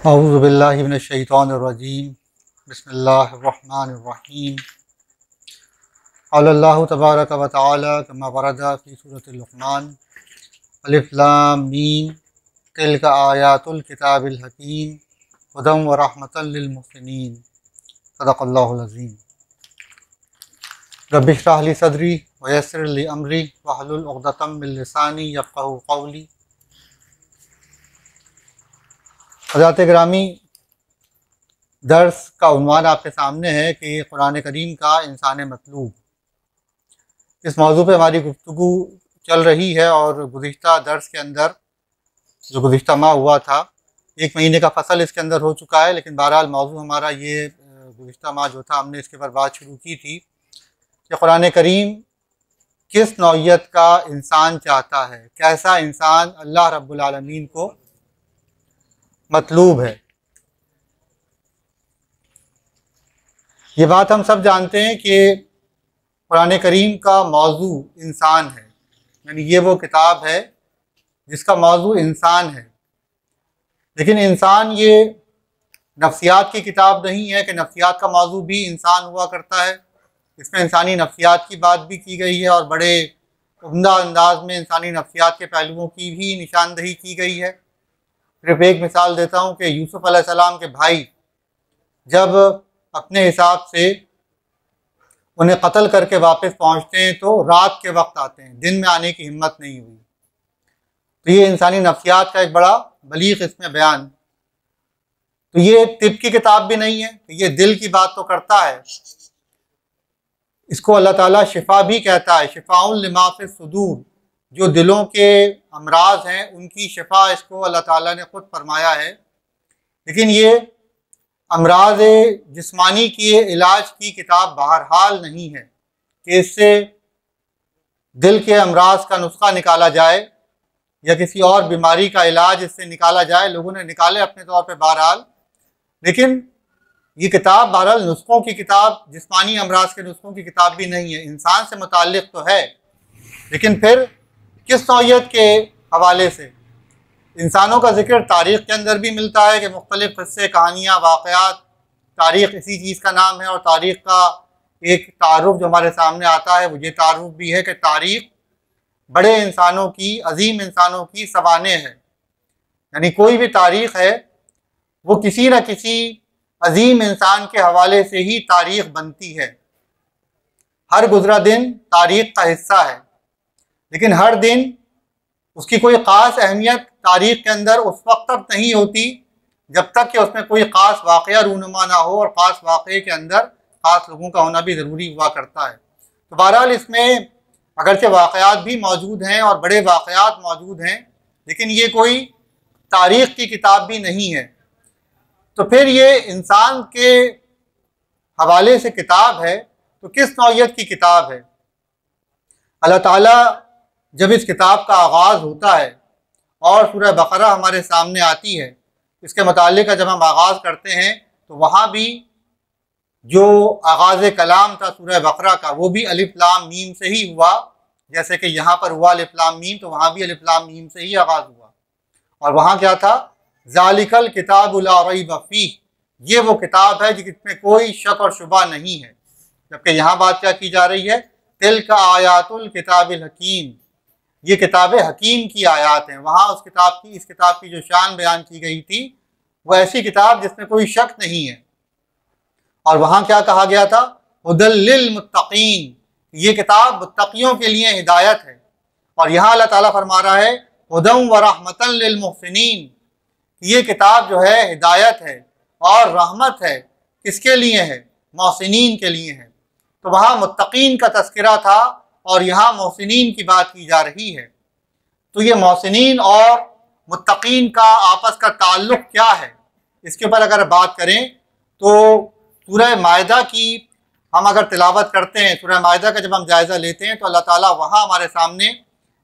औज़ु बिल्लाहि मिनश शैतानिर रजीम। बिस्मिल्लाहिर्रहमानिर्रहीम। क़ालल्लाहु तबारक व तआला कमा वरदा फ़ी सूरतिल लुक़मान अलिफ लाम मीम तिल्का आयातुल किताबिल हकीम हुदन व रहमतन लिल मुहसिनीन। सदक़ल्लाहुल अज़ीम। रब्बि इश्रह ली सदरी व यस्सिर ली अमरी वहलुल उक़दतम मिन लिसानी यफ़क़हू क़ौली। हज़रात गिरामी, दर्स का उन्वान आपके सामने है कि कुरान करीम का इंसान मतलूब। इस मौजू पे हमारी गुफ्तगू चल रही है और गुज़िश्ता दर्स के अंदर जो गुज़िश्ता माह हुआ था, 1 महीने का फ़सल इसके अंदर हो चुका है, लेकिन बहरहाल मौजू हमारा ये गुज़िश्ता माह जो था, हमने इसके ऊपर बात शुरू की थी कि कुरान करीम किस नौइयत का इंसान चाहता है, कैसा इंसान अल्लाह रब्बुल आलमीन को मतलूब है। ये बात हम सब जानते हैं कि कुरान करीम का मौजू इंसान है, यानी ये वो किताब है जिसका मौजू इंसान है। लेकिन इंसान ये नफ्सियात की किताब नहीं है कि नफ्सियात का मौजू भी इंसान हुआ करता है। इसमें इंसानी नफ्सियात की बात भी की गई है और बड़े उम्दा अंदाज में इंसानी नफ्सियात के पहलुओं की भी निशानदही की गई है। सिर्फ एक मिसाल देता हूँ कि यूसुफ अलैहिस्सलाम के भाई जब अपने हिसाब से उन्हें कत्ल करके वापस पहुँचते हैं तो रात के वक्त आते हैं, दिन में आने की हिम्मत नहीं हुई। तो ये इंसानी नफ्सियात का एक बड़ा बलीग इसमें बयान। तो ये तिब की किताब भी नहीं है, तो ये दिल की बात तो करता है। इसको अल्लाह ताला शिफा भी कहता है, शिफाउन लिमा फिस सुदूर। जो दिलों के अमराज हैं उनकी शिफा इसको अल्लाह ताला ने खुद फरमाया है। लेकिन ये अमराज जिस्मानी की इलाज की किताब बहरहाल नहीं है कि इससे दिल के अमराज का नुस्खा निकाला जाए या किसी और बीमारी का इलाज इससे निकाला जाए। लोगों ने निकाले अपने तौर पे बहरहाल, लेकिन ये किताब बहरहाल नुस्खों की किताब, जिस्मानी अमराज के नुस्खों की किताब भी नहीं है। इंसान से मुताल्लिक़ तो है, लेकिन फिर किस नौइयत के हवाले से। इंसानों का जिक्र तारीख़ के अंदर भी मिलता है कि मुख्तलिफ़ क़िस्से, कहानियाँ, वाक़यात, तारीख़ इसी चीज़ का नाम है। और तारीख़ का एक तारुफ़ जो हमारे सामने आता है वो ये तारुफ़ भी है कि तारीख़ बड़े इंसानों की, अजीम इंसानों की सवाने है। यानी कोई भी तारीख़ है वो किसी न किसी अजीम इंसान के हवाले से ही तारीख़ बनती है। हर गुज़रा दिन तारीख़ का हिस्सा है, लेकिन हर दिन उसकी कोई ख़ास अहमियत तारीख़ के अंदर उस वक्त तक नहीं होती जब तक कि उसमें कोई ख़ास वाक़या रूनुमा ना हो, और ख़ास वाक़े के अंदर ख़ास लोगों का होना भी ज़रूरी हुआ करता है। तो बहरहाल इसमें अगरचे वाक़यात भी मौजूद हैं और बड़े वाक़यात मौजूद हैं, लेकिन ये कोई तारीख़ की किताब भी नहीं है। तो फिर ये इंसान के हवाले से किताब है, तो किस नौइयत की किताब है। अल्लाह ताला जब इस किताब का आगाज़ होता है और सूरह बकरा हमारे सामने आती है, इसके मुताल्लिक़ जब हम आगाज़ करते हैं तो वहाँ भी जो आगाज़ कलाम था सूरह बकरा का, वो भी अलिफ लाम मीम से ही हुआ। जैसे कि यहाँ पर हुआ अलिफ लाम मीम, तो वहाँ भी अलिफ लाम मीम से ही आगाज़ हुआ। और वहाँ क्या था, ज़ालिकल किताबु ला रैब फ़ीह, ये वो किताब है जिसमें कोई शक और शुबा नहीं है। जबकि यहाँ बात क्या की जा रही है, तिल्का आयातुल किताबिल हकीम, ये किताब हकीम की आयात हैं। वहाँ उस किताब की, इस किताब की जो शान बयान की गई थी वो ऐसी किताब जिसमें कोई शक नहीं है। और वहाँ क्या कहा गया था, हुदल लिल मुत्तकीन, ये किताब मुत्तकियों के लिए हिदायत है। और यहाँ अल्लाह ताला फरमा रहा है हुदन व रहमतन लिल मुहसिनीन, ये किताब जो है हिदायत है और रहमत है। किसके लिए है, मोहसिनीन के लिए है। तो वहाँ मुत्तकीन का तज़किरा था और यहाँ मोहसिनीन की बात की जा रही है। तो ये मोहसिनीन और मुत्तकीन का आपस का ताल्लुक़ क्या है, इसके ऊपर अगर बात करें तो सूरह माइदा की हम अगर तिलावत करते हैं, सूरह माइदा का जब हम जायज़ा लेते हैं तो अल्लाह ताला वहाँ हमारे सामने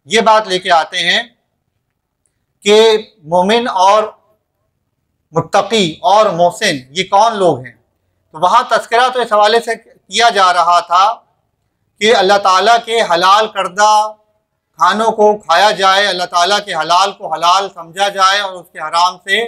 ये बात लेके आते हैं कि मोमिन और मुत्तकी और मोहसिन ये कौन लोग हैं। तो वहाँ तज़किरा तो इस हवाले से किया जा रहा था कि अल्लाह ताला के हलाल करदा खानों को खाया जाए, अल्लाह ताला के हलाल को हलाल समझा जाए और उसके हराम से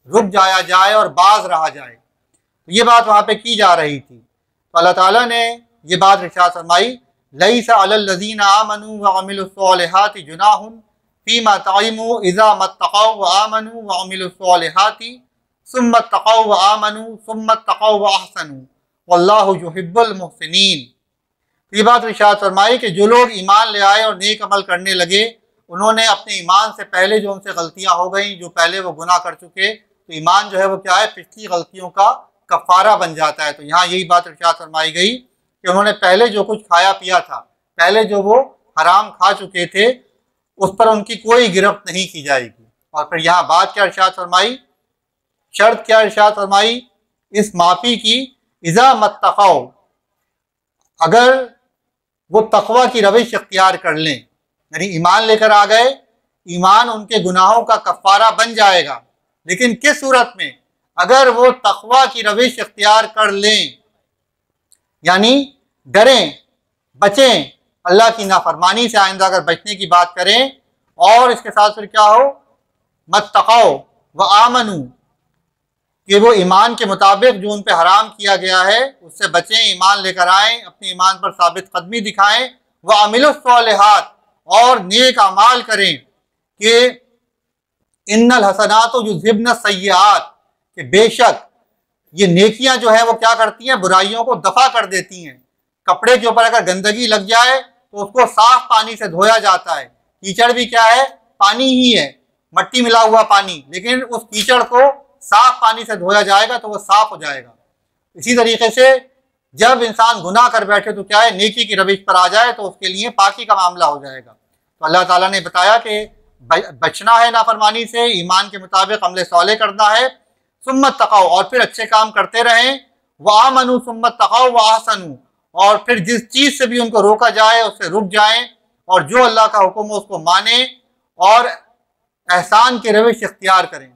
रुक जाया जाए और बाज रहा जाए। तो ये बात वहाँ पे की जा रही थी। तो अल्लाह ताला ने ये बात इरशाद फरमाई, लैसा अलल लज़ीना आमनू व अमिलुस सालिहाति जुनाहुन फीमा तइमू इज़ा मत्तक़ौ व आमनू व अमिलुस सालिहाति सुम्मा तक़ौ व आमनू सुम्मा तक़ौ व अहसनू वल्लाहु युहिब्बुल मुहसिनीन। ये बात इरशाद फरमाई कि जो लोग ईमान ले आए और नेक अमल करने लगे, उन्होंने अपने ईमान से पहले जो उनसे गलतियां हो गई, जो पहले वो गुनाह कर चुके, तो ईमान जो है वो क्या है, पिछली गलतियों का कफ़ारा बन जाता है। तो यहाँ यही बात इरशाद फरमाई गई कि उन्होंने पहले जो कुछ खाया पिया था, पहले जो वो हराम खा चुके थे, उस पर उनकी कोई गिरफ्त नहीं की जाएगी। और फिर यहाँ बात क्या इरशाद फरमाई, शर्त क्या इरशाद फरमाई इस माफ़ी की, इज़ा मत्तक़ौ, अगर वो तकवा की रविश इख्तियार कर लें, यानी ईमान लेकर आ गए, ईमान उनके गुनाहों का कफ़ारा बन जाएगा। लेकिन किस सूरत में, अगर वो तकवा की रविश इख्तियार कर लें, यानी डरें, बचें, अल्लाह की नाफरमानी से आइंदा अगर बचने की बात करें, और इसके साथ फिर क्या हो, मत्तक़ौ व आमनू, कि वो ईमान के मुताबिक जो उन पर हराम किया गया है उससे बचें, ईमान लेकर आएँ, अपने ईमान पर साबित कदमी दिखाएँ, व अमिलुस सालिहात, और नेक अमाल करें, कि इन्नल हसनातो युज़हिब्न सय्यात, कि बेशक ये नेकियां जो है वो क्या करती हैं, बुराइयों को दफा कर देती हैं। कपड़े के ऊपर अगर गंदगी लग जाए तो उसको साफ पानी से धोया जाता है। कीचड़ भी क्या है, पानी ही है, मट्टी मिला हुआ पानी, लेकिन उस कीचड़ को साफ पानी से धोया जाएगा तो वो साफ हो जाएगा। इसी तरीके से जब इंसान गुनाह कर बैठे तो क्या है, नेकी की रविश पर आ जाए तो उसके लिए पाकी का मामला हो जाएगा। तो अल्लाह ताला ने बताया कि बचना है नाफरमानी से, ईमान के मुताबिक अमल साले करना है, सुम्मत तक़ौ, और फिर अच्छे काम करते रहें, व आमनू सुम्मत तक़ौ व अहसनू, और फिर जिस चीज़ से भी उनको रोका जाए उससे रुक जाएं, और जो अल्लाह का हुक्म हो उसको माने और एहसान की रविश इख्तियार करें,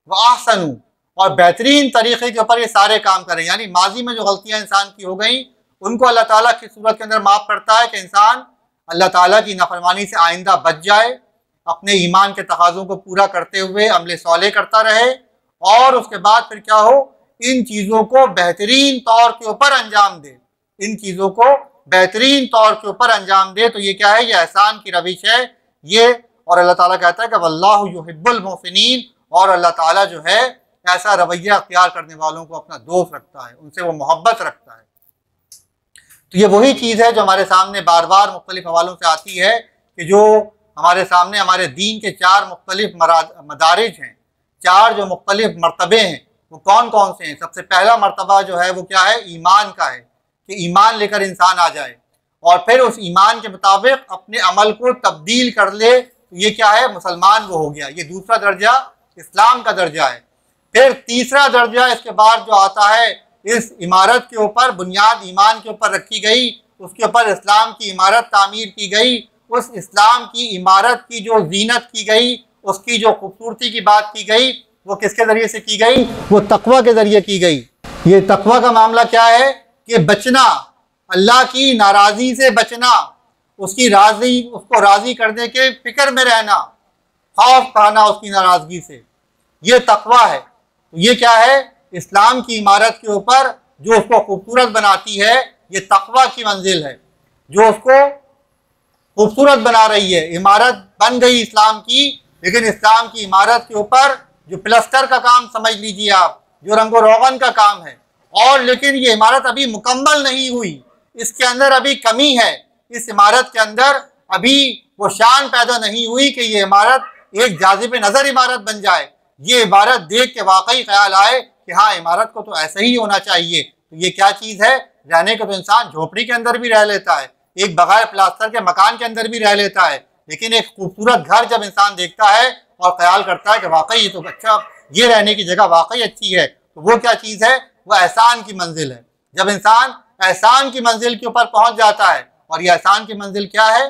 व अहसनू, और बेहतरीन तरीक़े के ऊपर ये सारे काम करें। यानी माजी में जो गलतियाँ इंसान की हो गई उनको अल्लाह ताला की सूरत के अंदर माफ़ करता है कि इंसान अल्लाह ताला की नाफरमानी से आइंदा बच जाए, अपने ईमान के तकाज़ों को पूरा करते हुए अमल साले करता रहे, और उसके बाद फिर क्या हो, इन चीज़ों को बेहतरीन तौर के ऊपर अंजाम दे, इन चीज़ों को बेहतरीन तौर के ऊपर अंजाम दे। तो ये क्या है, ये एहसान की रविश है ये। और अल्लाह ताला कहता है कि वल्लाहु युहिब्बुल मुहसिनीन, और अल्लाह ताला जो है ऐसा रवैया अख्तियार करने वालों को अपना दोस्त रखता है, उनसे वो मोहब्बत रखता है। तो ये वही चीज़ है जो हमारे सामने बार बार मुख्तलिफ हवालों से आती है कि जो हमारे सामने हमारे दीन के 4 मुख्तलिफ मदारिज हैं, 4 जो मुख्तलिफ मरतबे हैं, वो कौन कौन से हैं। सबसे पहला मरतबा जो है वो क्या है, ईमान का है, कि ईमान लेकर इंसान आ जाए और फिर उस ईमान के मुताबिक अपने अमल को तब्दील कर ले, तो ये क्या है, मुसलमान वो हो गया। ये दूसरा दर्जा इस्लाम का दर्जा है। फिर तीसरा दर्जा इसके बाद जो आता है, इस इमारत के ऊपर बुनियाद ईमान के ऊपर रखी गई, उसके ऊपर इस्लाम की इमारत तामीर की गई, उस इस्लाम की इमारत की जो जीनत की गई, उसकी जो खूबसूरती की बात की गई, वो किसके ज़रिए से की गई, वो तकवा के ज़रिए की गई। ये तकवा का मामला क्या है कि बचना, अल्लाह की नाराज़ी से बचना, उसको राज़ी करने के फ़िक्र में रहना, खौफ खाना उसकी नाराज़गी से, ये तकवा है। तो ये क्या है, इस्लाम की इमारत के ऊपर जो उसको खूबसूरत बनाती है, ये तकवा की मंजिल है जो उसको खूबसूरत बना रही है। इमारत बन गई इस्लाम की, लेकिन इस्लाम की इमारत के ऊपर जो प्लास्टर का काम समझ लीजिए आप, जो रंगो रोगन का काम है, और लेकिन ये इमारत अभी मुकम्मल नहीं हुई, इसके अंदर अभी कमी है, इस इमारत के अंदर अभी वो शान पैदा नहीं हुई कि ये इमारत एक जाज़िब नज़र इमारत बन जाए, ये इमारत देख के वाकई ख्याल आए कि हाँ, इमारत को तो ऐसा ही होना चाहिए। तो ये क्या चीज़ है, रहने को तो इंसान झोपड़ी के अंदर भी रह लेता है, एक बगैर प्लास्टर के मकान के अंदर भी रह लेता है, लेकिन एक खूबसूरत घर जब इंसान देखता है और ख्याल करता है कि वाकई ये तो अच्छा, ये रहने की जगह वाकई अच्छी है, तो वो क्या चीज़ है, वो एहसान की मंजिल है। जब इंसान एहसान की मंजिल के ऊपर पहुँच जाता है, और ये एहसान की मंजिल क्या है,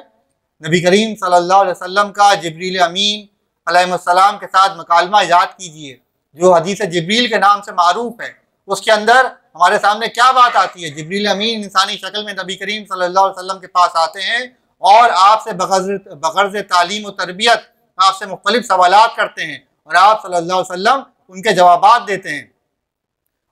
नबी करीम सल्लल्लाहु अलैहि वसल्लम का जिब्रील अमीन अलैहिस्सलाम के साथ मुकालमा याद कीजिए, जो हदीस जिब्रील के नाम से मारूफ है। उसके अंदर हमारे सामने क्या बात आती है, जिब्रील अमीन इंसानी शक्ल में नबी करीम सल्लल्लाहु अलैहि वसल्लम के पास आते हैं और आपसे बगर्ज़ तालीम और तरबियत आपसे मुख्तलिफ सवालात करते हैं, और आप सल्लल्लाहु अलैहि वसल्लम उनके जवाबात देते हैं।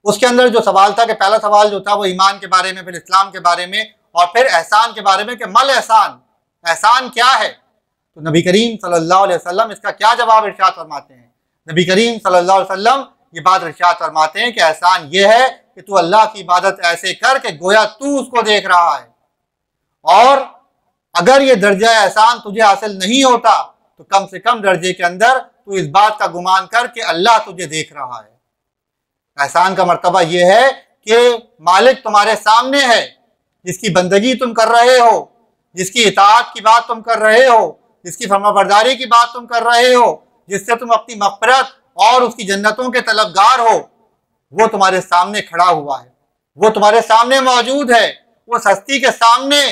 उसके अंदर जो सवाल था कि पहला सवाल जो था वो ईमान के बारे में, फिर इस्लाम के बारे में और फिर एहसान के बारे में कि मल एहसान, एहसान क्या है। तो नबी करीम सल्लल्लाहु अलैहि वसल्लम इसका क्या जवाब इरशाद फरमाते हैं। नबी करीम सल्लल्लाहु अलैहि वसल्लम ये बात इरशाद फरमाते हैं कि एहसान ये है कि तू अल्लाह की इबादत ऐसे कर कि गोया तू उसको देख रहा है, और अगर ये दर्जा एहसान तुझे हासिल नहीं होता तो कम से कम दर्जे के अंदर तू इस बात का गुमान कर कि अल्लाह तुझे देख रहा है। एहसान का मर्तबा ये है कि मालिक तुम्हारे सामने है, जिसकी बंदगी तुम कर रहे हो, जिसकी इताअत की बात तुम कर रहे हो, जिसकी फरमाबरदारी की बात तुम कर रहे हो, जिससे तुम अपनी मग़फ़िरत और उसकी जन्नतों के तलबगार हो, वो तुम्हारे सामने खड़ा हुआ है, वो तुम्हारे सामने मौजूद है। उस हस्ती के सामने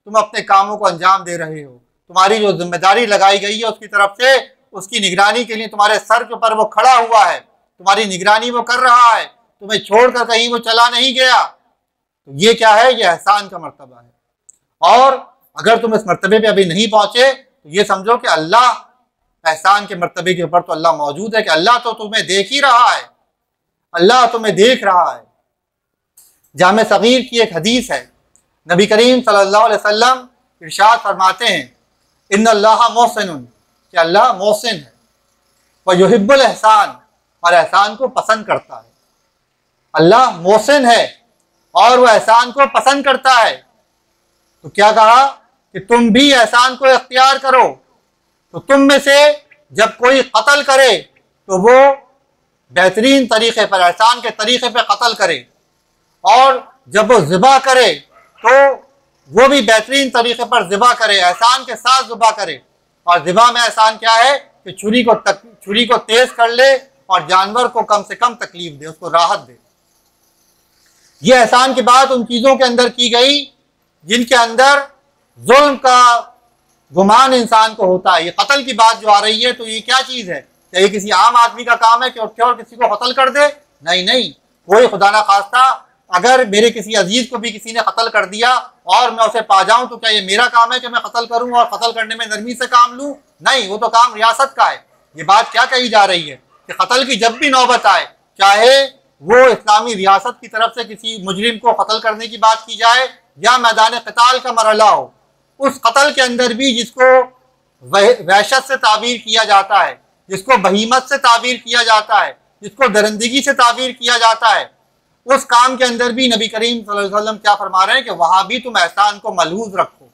तुम अपने कामों को अंजाम दे रहे हो। तुम्हारी जो जिम्मेदारी लगाई गई है उसकी तरफ से, उसकी निगरानी के लिए तुम्हारे सर के ऊपर वो खड़ा हुआ है, तुम्हारी निगरानी वो कर रहा है, तुम्हें छोड़कर कहीं वो चला नहीं गया। तो ये क्या है, ये एहसान का मर्तबा है। और अगर तुम इस मर्तबे पे अभी नहीं पहुंचे तो ये समझो कि अल्लाह, एहसान के मर्तबे के ऊपर तो अल्लाह मौजूद है कि अल्लाह तो तुम्हें देख ही रहा है, अल्लाह तुम्हें देख रहा है। जामे सगीर की एक हदीस है, नबी करीम सल्लल्लाहु अलैहि वसल्लम इरशाद फरमाते हैं, इन्नल्लाह मोहसिनुन, कि अल्लाह मोहसिन है, व युहिब्बुल एहसान, और एहसान को पसंद करता है। अल्लाह मोहसिन है और वह एहसान को पसंद करता है। तो क्या कहा कि तुम भी एहसान को इख्तियार करो। तो तुम में से जब कोई कत्ल करे तो वो बेहतरीन तरीके पर, एहसान के तरीके पर कत्ल करे, और जब वो ज़िबा करे तो वो भी बेहतरीन तरीके पर ज़िबा करे, एहसान के साथ ज़िबा करे। और ज़िबा में एहसान क्या है कि छुरी को तेज़ कर ले और जानवर को कम से कम तकलीफ दे, उसको राहत दे। ये एहसान की बात उन चीज़ों के अंदर की गई जिनके अंदर जुल्म का गुमान इंसान को होता है। ये कत्ल की बात जो आ रही है, तो ये क्या चीज़ है? क्या ये किसी आम आदमी का काम है कि उठ के और किसी को कत्ल कर दे? नहीं नहीं, कोई खुदा ना खास्ता अगर मेरे किसी अजीज को भी किसी ने कत्ल कर दिया और मैं उसे पा जाऊं तो क्या ये मेरा काम है कि मैं कत्ल करूं और कत्ल करने में नरमी से काम लूं? नहीं, वो तो काम रियासत का है। ये बात क्या कही जा रही है कि कत्ल की जब भी नौबत आए, चाहे वो इस्लामी रियासत की तरफ से किसी मुजरिम को कत्ल करने की बात की जाए या मैदान क़िताल का मरहला हो, उस कत्ल के अंदर भी जिसको वहशत से ताबीर किया जाता है, जिसको बहीमत से ताबीर किया जाता है, जिसको दरिंदगी से ताबीर किया जाता है, उस काम के अंदर भी नबी करीम सल्लल्लाहु अलैहि वसल्लम क्या फरमा रहे हैं कि वहाँ भी तुम एहसान को मलहूज रखो,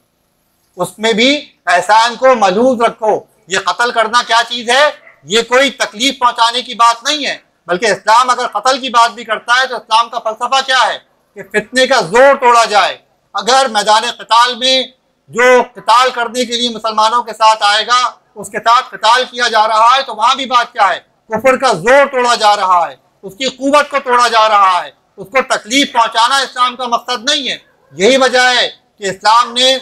उसमें भी एहसान को मलहूज रखो। ये कत्ल करना क्या चीज़ है? ये कोई तकलीफ पहुँचाने की बात नहीं है, बल्कि इस्लाम अगर कत्ल की बात भी करता है तो इस्लाम का फलसफा क्या है कि फितने का जोर तोड़ा जाए। अगर मैदान क़िताल में जो क़िताल करने के लिए मुसलमानों के साथ आएगा, उसके साथ क़िताल किया जा रहा है, तो वहाँ भी बात क्या है? कुफ्र का जोर तोड़ा जा रहा है, उसकी क़ुव्वत को तोड़ा जा रहा है, उसको तकलीफ पहुँचाना इस्लाम का मकसद नहीं है। यही वजह है कि इस्लाम ने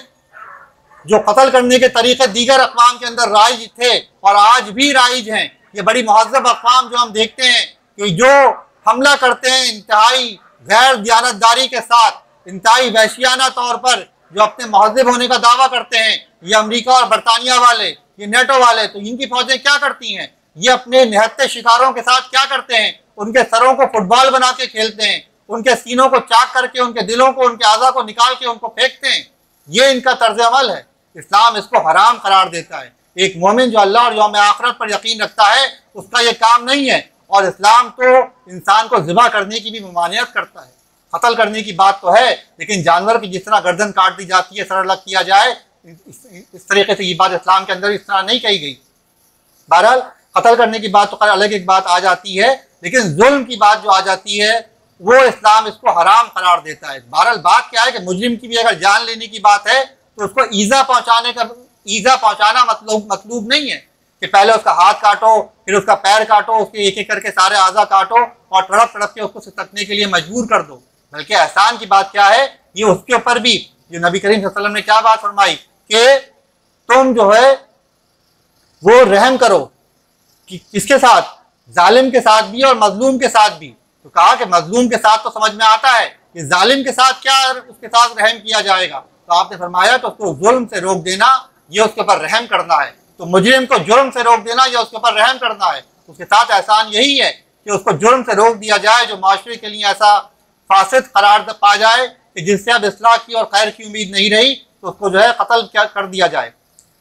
जो कत्ल करने के तरीक़े दीगर अक़वाम के अंदर राइज थे और आज भी राइज हैं, ये बड़ी महज़्ज़ब अक़वाम जो हम देखते हैं कि जो हमला करते हैं इंतहाई गैर दियानतदारी के साथ, इंतहाई वहशियाना तौर पर, जो अपने महज़्ज़ब होने का दावा करते हैं, ये अमेरिका और बरतानिया वाले, ये नेटो वाले, तो इनकी फ़ौजें क्या करती हैं? ये अपने निहत्ते शिकारों के साथ क्या करते हैं? उनके सरों को फुटबॉल बना के खेलते हैं, उनके सीनों को चाक करके, उनके दिलों को, उनके आज़ा को निकाल के उनको फेंकते हैं। ये इनका तर्ज अमल है। इस्लाम इसको हराम करार देता है। एक मोमिन जो अल्लाह और यौम आखिरत पर यकीन रखता है, उसका ये काम नहीं है। और इस्लाम तो इंसान को ज़िबा करने की भी ममानियत करता है। कत्ल करने की बात तो है, लेकिन जानवर की जिस तरह गर्दन काट दी जाती है, सर अलग किया जाए, इस तरीके से ये बात इस्लाम के अंदर इस तरह नहीं कही गई। बहरहाल कत्ल करने की बात तो अलग एक बात आ जाती है, लेकिन जुल्म की बात जो आ जाती है वो इस्लाम इसको हराम करार देता है। बहरहाल बात क्या है कि मुजरिम की भी अगर जान लेने की बात है तो उसको ईज़ा पहुँचाना मतलूब नहीं है कि पहले उसका हाथ काटो, फिर उसका पैर काटो, उसके एक एक करके सारे आज़ा काटो और तड़प तड़प के उसको सिसकने के लिए मजबूर कर दो। बल्कि एहसान की बात क्या है, ये उसके ऊपर भी जो नबी करीम सल्लल्लाहु अलैहि वसल्लम ने क्या बात फरमाई कि तुम जो है वो रहम करो कि किसके साथ? जालिम के साथ भी और मजलूम के साथ भी। तो कहा कि मजलूम के साथ तो समझ में आता है कि जालिम के साथ क्या उसके साथ रहम किया जाएगा, तो आपने फरमाया तो उसको जुल्म से रोक देना, ये उसके ऊपर रहम करना है। तो मुजरिम को जुर्म से रोक देना, ये उसके ऊपर रहम करना है। उसके साथ एहसान यही है कि उसको जुर्म से रोक दिया जाए, जो माशरे के लिए ऐसा फासिद करार पा जाए कि जिससे अब इस्लाह की और खैर की उम्मीद नहीं रही, तो उसको जो है कत्ल क्या कर दिया जाए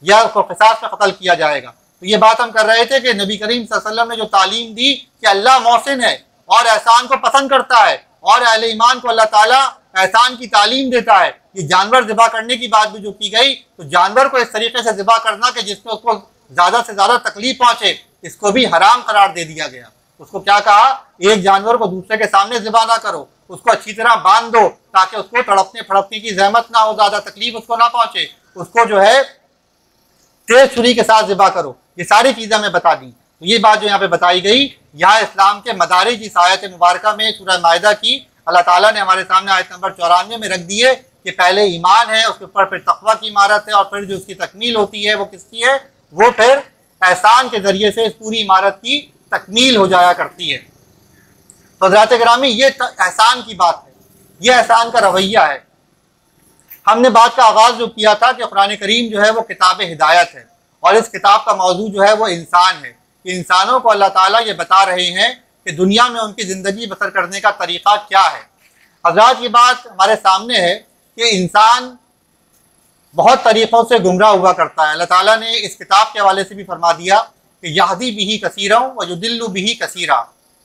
या उसको क़िसास में कत्ल किया जाएगा। तो ये बात हम कर रहे थे कि नबी करीम सल्लल्लाहु अलैहि वसल्लम ने जो तालीम दी कि अल्लाह मोहसिन है और एहसान को पसंद करता है और अहले ईमान को अल्लाह ताला एहसान की तालीम देता है। ये जानवर ज़िबा करने की बात भी जो की गई, तो जानवर को इस तरीके से ज़िबा करना कि जिसमें उसको ज़्यादा से ज़्यादा तकलीफ पहुँचे, इसको भी हराम करार दे दिया गया। उसको क्या कहा, एक जानवर को दूसरे के सामने ज़िबा ना करो, उसको अच्छी तरह बांध दो ताकि उसको तड़पने फड़पने की जहमत ना हो, ज़्यादा तकलीफ उसको ना पहुँचे, उसको जो है तेज छुरी के साथ ज़िबा करो। ये सारी चीज़ें हमें बता दी। तो ये बात जो यहाँ पे बताई गई, यहाँ इस्लाम के मदारिज इस आयत मुबारका में सूरह माइदा की अल्लाह ताला ने हमारे सामने आयत नंबर 94 में रख दी है कि पहले ईमान है, उसके ऊपर फिर तकवा की इमारत है और फिर जो उसकी तकमील होती है वो किसकी है, वो फिर एहसान के ज़रिए से इस पूरी इमारत की तकमील हो जाया करती है। तो हज़रात गिरामी, ये एहसान की बात है, ये एहसान का रवैया है। हमने बात का आगाज़ जो किया था कि कुरान करीम जो है वो किताब हिदायत है और इस किताब का मौजू जो है वो इंसान है। इंसानों को अल्लाह ताला ये बता रहे हैं कि दुनिया में उनकी ज़िंदगी बसर करने का तरीक़ा क्या है। हज़रात, ये बात हमारे सामने है कि इंसान बहुत तरीक़ों से गुमराह हुआ करता है। अल्लाह ताला ने इस किताब के हवाले से भी फरमा दिया कि यहदी बिही कसीरा व युदिल्लु बिही कसीरा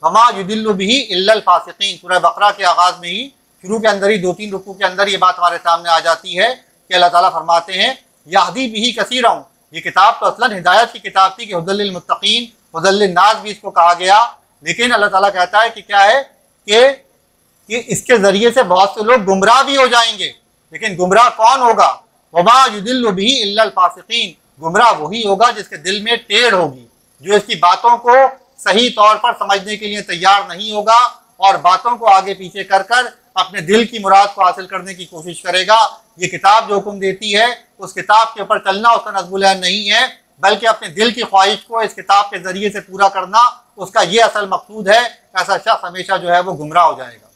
वमा युदिल्लु बिही इल्लल फासिकीन। सूरह बकरा के आगाज़ में ही, शुरू के अंदर ही 2-3 रुकू के अंदर ये बात हमारे सामने आ जाती है कि अल्लाह ताला फरमाते हैं यहदी बिही कसीरा। ये किताब तो असलन हिदायत की किताब थी कि हुदल लिल मुत्तकीन, हुदल लिन नास भी इसको कहा गया, लेकिन अल्लाह ताला कहता है कि क्या है कि इसके ज़रिए से बहुत से लोग गुमराह भी हो जाएंगे। लेकिन गुमराह कौन होगा, वमा युदिल्लु बिही इल्लल फासिकीन, गुमराह वही होगा जिसके दिल में टेढ़ होगी, जो इसकी बातों को सही तौर पर समझने के लिए तैयार नहीं होगा और बातों को आगे पीछे कर कर अपने दिल की मुराद को हासिल करने की कोशिश करेगा। ये किताब जो हुक्म देती है उस किताब के ऊपर चलना उसका नज़्बुल ऐन नहीं है, बल्कि अपने दिल की ख्वाहिश को इस किताब के ज़रिए से पूरा करना उसका ये असल मकसूद है। ऐसा शख्स हमेशा जो है वो गुमराह हो जाएगा।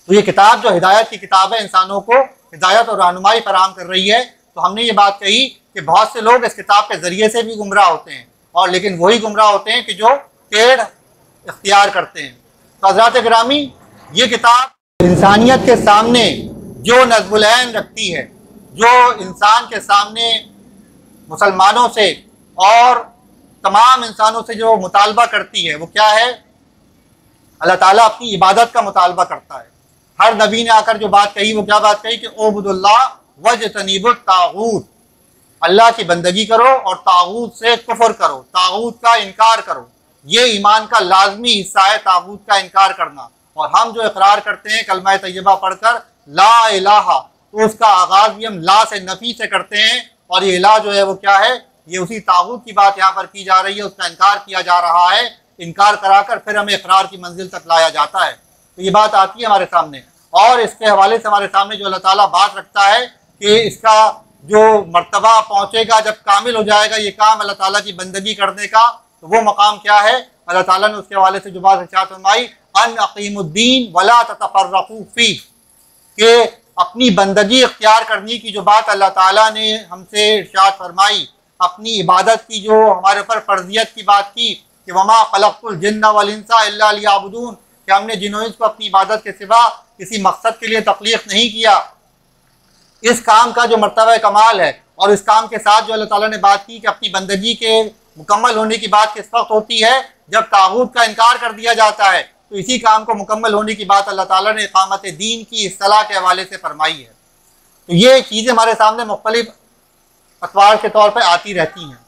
तो ये किताब जो हिदायत की किताब है, इंसानों को हिदायत और रहनुमाई फराहम कर रही है। तो हमने ये बात कही कि बहुत से लोग इस किताब के ज़रिए से भी गुमराह होते हैं और लेकिन वही गुमराह होते हैं कि जो टेढ़ इख्तियार करते हैं। तो हज़रात गिरामी, ये किताब इंसानियत के सामने जो नज़्बुल ऐन रखती है, जो इंसान के सामने मुसलमानों से और तमाम इंसानों से जो मुतालबा करती है, वो क्या है, अल्लाह ताला अपनी इबादत का मुतालबा करता है। हर नबी ने आकर जो बात कही वो क्या बात कही कि ओबुदुल्लाह वज्तनीबुत तागूत, अल्लाह की बंदगी करो और तागूत से कुफ्र करो, तागूत का इनकार करो। ये ईमान का लाजमी हिस्सा है, तागूत का इनकार करना। और हम जो इकरार करते हैं कलमा तैयबा पढ़कर ला इलाहा, तो उसका आगाज़ भी हम ला से नफ़ी से करते हैं और ये इला जो है वो क्या है, ये उसी तागूत की बात यहाँ पर की जा रही है, उसका इनकार किया जा रहा है। इनकार कराकर फिर हमें इकरार की मंजिल तक लाया जाता है। तो ये बात आती है हमारे सामने और इसके हवाले से हमारे सामने जो अल्लाह ताला बात रखता है कि इसका जो मर्तबा पहुँचेगा, जब कामिल हो जाएगा ये काम अल्लाह ताला की बंदगी करने का, तो वो मकाम क्या है, अल्लाह ताला ने उसके हवाले से जो बात इरशाद फरमाई, अन अकीमुद्दीन वला ततफर्रकू फी, के अपनी बंदगी इख्तियार करने की जो बात अल्लाह ताला ने हमसे इरशाद फरमाई, अपनी इबादत की जो हमारे ऊपर फर्जियत की बात की कि वमा खलक़तुल जिन्ना वल इंसा इल्ला लियअबुदून, कि हमने जिन्नो इंस को अपनी इबादत के सिवा किसी मकसद के लिए तख्लीक़ नहीं किया। इस काम का जो मर्तबा कमाल है और इस काम के साथ जो अल्लाह ताला ने बात की कि अपनी बंदगी के मुकम्मल होने की बात किस वक्त होती है, जब तागूत का इनकार कर दिया जाता है। तो इसी काम को मुकम्मल होने की बात अल्लाह ताला ने इक़ामत दीन की इस्तिलाह के हवाले से फरमाई है। तो ये चीज़ें हमारे सामने मुख्तलिफ अतवार के तौर पर आती रहती हैं।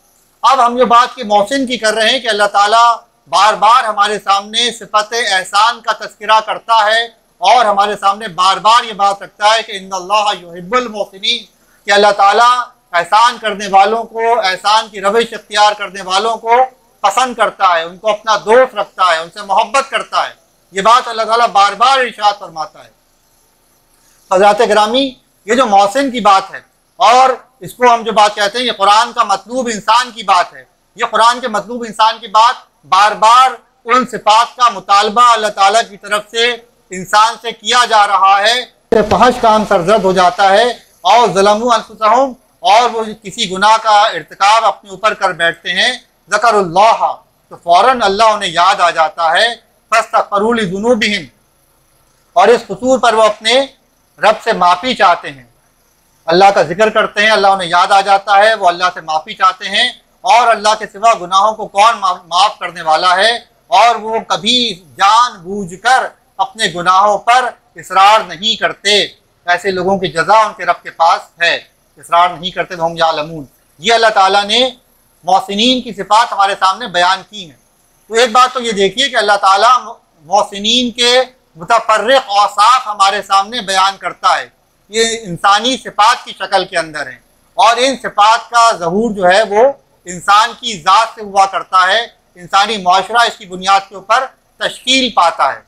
अब हम जो बात की मोहसिन की कर रहे हैं कि अल्लाह ताला बार बार हमारे सामने सिफत एहसान का तज़किरा करता है और हमारे सामने बार बार ये बात रखता है कि इन्नल्लाह युहिब्बुल मोहसिनीन, कि अल्लाह ताला एहसान करने वालों को, एहसान की रविश इख्तियार करने वालों को पसंद करता है, उनको अपना दोस्त रखता है, उनसे मोहब्बत करता है। ये बात अल्लाह ताला बार बार इरशाद फरमाता है। हज़रात गिरामी, ये जो मोहसिन की बात है और इसको हम जो बात कहते हैं, ये कुरान का मतलूब इंसान की बात है। ये कुरान के मतलूब इंसान की बात बार बार उन सिफात का मुतालबा अल्लाह ताला की तरफ से इंसान से किया जा रहा है। फहश काम सरजद हो जाता है और ज़लमू अनफुसहुम, और वो किसी गुनाह का इर्तिकाब अपने ऊपर कर बैठते हैं। ज़करुल्लाह, तो फ़ौरन अल्लाह उन्हें याद आ जाता है। फस्तग़फ़िरू लिज़ुनूबिहिम, और इस कसूर पर वो अपने रब से माफ़ी चाहते हैं, अल्लाह का जिक्र करते हैं, अल्लाह उन्हें याद आ जाता है, वो अल्लाह से माफ़ी चाहते हैं। और अल्लाह के सिवा गुनाहों को कौन माफ़ करने वाला है, और वो कभी जानबूझकर अपने गुनाहों पर इसरार नहीं करते। ऐसे लोगों की जज़ा उनके रब के पास है, इसरार नहीं करते हम यालमून। ये अल्लाह ताला ने मोहसिनीन की सिफ़ात हमारे सामने बयान की हैं। तो एक बात तो ये देखिए कि अल्लाह ताला मोहसिनीन के मुतफर्रिक़ औसाफ हमारे सामने बयान करता है, ये इंसानी सिफ़ात की शक्ल के अंदर है, और इन सिफ़ात का ज़हूर जो है वो इंसान की ज़ात से हुआ करता है। इंसानी माशरा इसकी बुनियाद के ऊपर तश्कील पाता है।